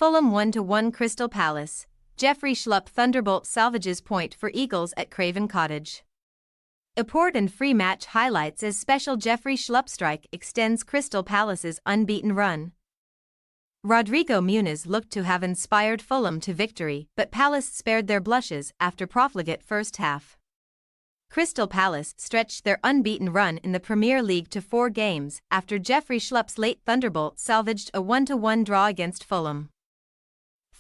Fulham 1-1 Crystal Palace. Jeffrey Schlupp thunderbolt salvages point for Eagles at Craven Cottage. Important free match highlights as special Jeffrey Schlupp strike extends Crystal Palace's unbeaten run. Rodrigo Muniz looked to have inspired Fulham to victory, but Palace spared their blushes after profligate first half. Crystal Palace stretched their unbeaten run in the Premier League to 4 games after Jeffrey Schlupp's late thunderbolt salvaged a 1-1 draw against Fulham.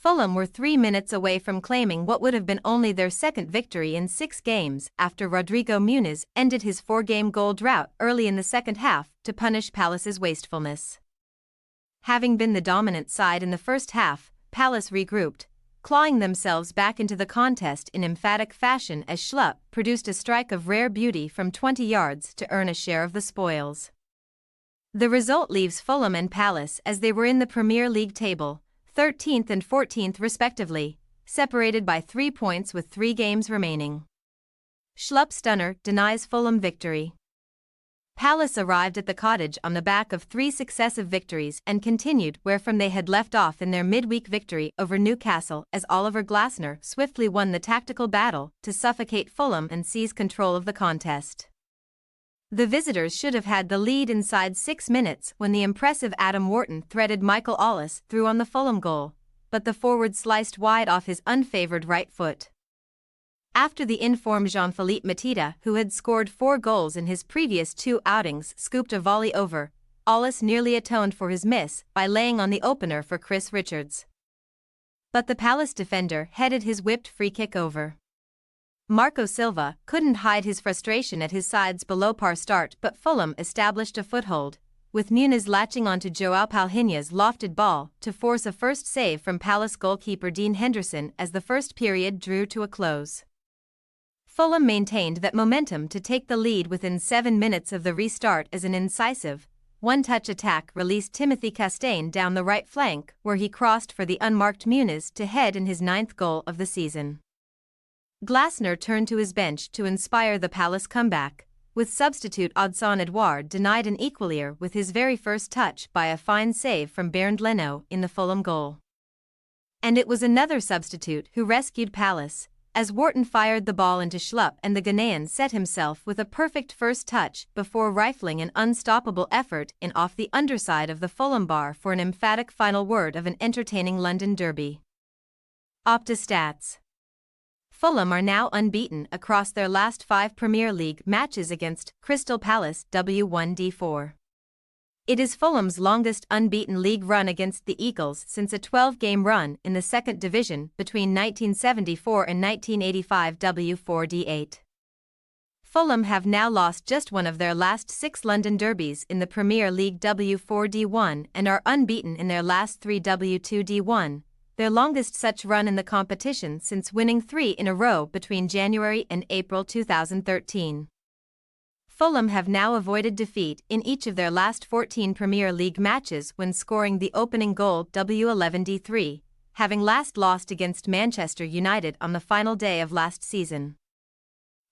Fulham were 3 minutes away from claiming what would have been only their second victory in 6 games after Rodrigo Muniz ended his 4-game goal drought early in the second half to punish Palace's wastefulness. Having been the dominant side in the first half, Palace regrouped, clawing themselves back into the contest in emphatic fashion as Schlupp produced a strike of rare beauty from 20 yards to earn a share of the spoils. The result leaves Fulham and Palace as they were in the Premier League table, 13th and 14th respectively, separated by 3 points with 3 games remaining. Schlupp stunner denies Fulham victory. Palace arrived at the cottage on the back of 3 successive victories and continued wherefrom they had left off in their midweek victory over Newcastle as Oliver Glasner swiftly won the tactical battle to suffocate Fulham and seize control of the contest. The visitors should have had the lead inside 6 minutes when the impressive Adam Wharton threaded Michael Ollis through on the Fulham goal, but the forward sliced wide off his unfavored right foot. After the informed Jean-Philippe Matita, who had scored 4 goals in his previous 2 outings, scooped a volley over, Ollis nearly atoned for his miss by laying on the opener for Chris Richards. But the Palace defender headed his whipped free kick over. Marco Silva couldn't hide his frustration at his side's below-par start, but Fulham established a foothold, with Muniz latching onto João Palhinha's lofted ball to force a first save from Palace goalkeeper Dean Henderson as the first period drew to a close. Fulham maintained that momentum to take the lead within 7 minutes of the restart as an incisive, one-touch attack released Timothy Castagne down the right flank where he crossed for the unmarked Muniz to head in his 9th goal of the season. Glasner turned to his bench to inspire the Palace comeback, with substitute Odsonne Edouard denied an equalier with his very first touch by a fine save from Bernd Leno in the Fulham goal. And it was another substitute who rescued Palace, as Wharton fired the ball into Schlupp and the Ghanaian set himself with a perfect first touch before rifling an unstoppable effort in off the underside of the Fulham bar for an emphatic final word of an entertaining London derby. Opta stats. Fulham are now unbeaten across their last 5 Premier League matches against Crystal Palace W1D4. It is Fulham's longest unbeaten league run against the Eagles since a 12-game run in the 2nd Division between 1974 and 1985 W4D8. Fulham have now lost just one of their last 6 London derbies in the Premier League W4D1 and are unbeaten in their last 3 W2D1. Their longest such run in the competition since winning 3 in a row between January and April 2013. Fulham have now avoided defeat in each of their last 14 Premier League matches when scoring the opening goal W11D3, having last lost against Manchester United on the final day of last season.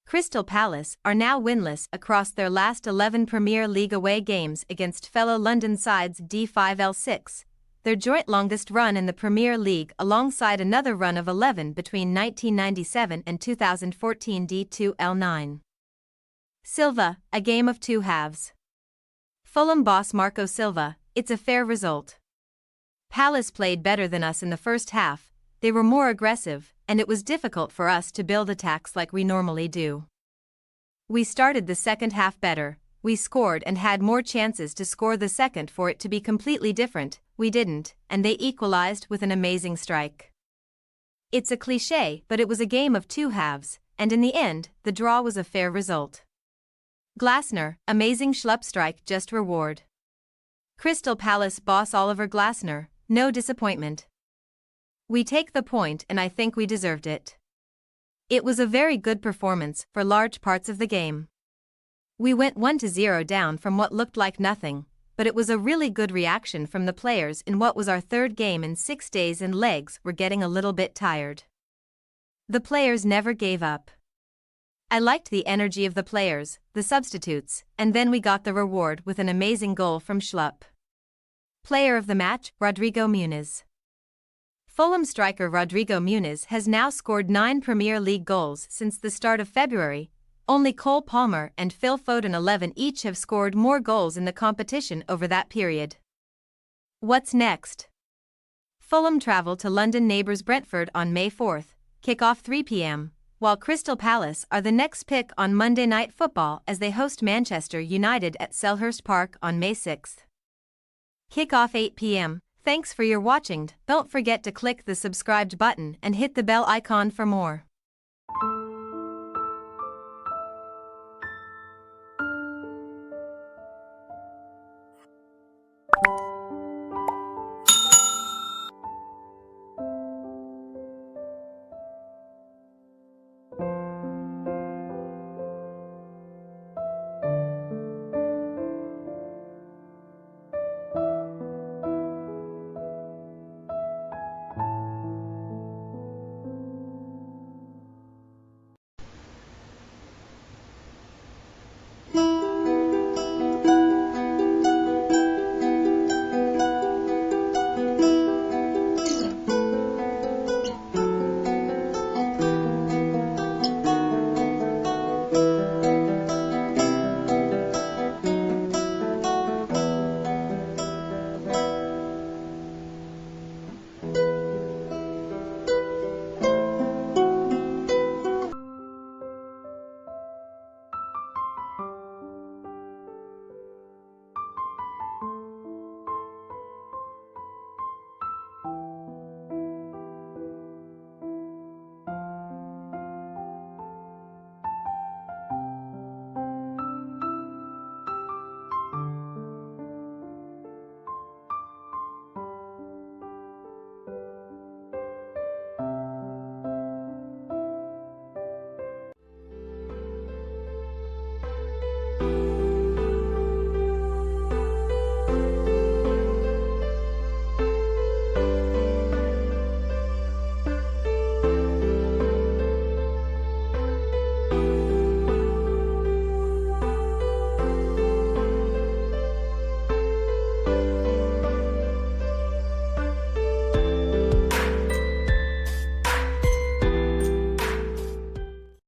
Crystal Palace are now winless across their last 11 Premier League away games against fellow London sides D5L6. Their joint longest run in the Premier League alongside another run of 11 between 1997 and 2014 D2L9. Silva, a game of 2 halves. Fulham boss Marco Silva, it's a fair result. Palace played better than us in the first half, they were more aggressive, and it was difficult for us to build attacks like we normally do. We started the second half better, we scored and had more chances to score the second for it to be completely different. We didn't, and they equalized with an amazing strike. It's a cliché, but it was a game of 2 halves, and in the end, the draw was a fair result. Glasner, amazing Schlupp strike just reward. Crystal Palace boss Oliver Glasner, no disappointment. We take the point and I think we deserved it. It was a very good performance for large parts of the game. We went 1-0 down from what looked like nothing, but it was a really good reaction from the players in what was our 3rd game in 6 days and legs were getting a little bit tired. The players never gave up. I liked the energy of the players, the substitutes, and then we got the reward with an amazing goal from Schlupp. Player of the match, Rodrigo Muniz. Fulham striker Rodrigo Muniz has now scored 9 Premier League goals since the start of February. Only Cole Palmer and Phil Foden 11 each have scored more goals in the competition over that period. What's next? Fulham travel to London neighbours Brentford on May 4th, kick-off 3 p.m, while Crystal Palace are the next pick on Monday Night Football as they host Manchester United at Selhurst Park on May 6th. Kick-off 8 p.m. Thanks for your watching. Don't forget to click the subscribed button and hit the bell icon for more.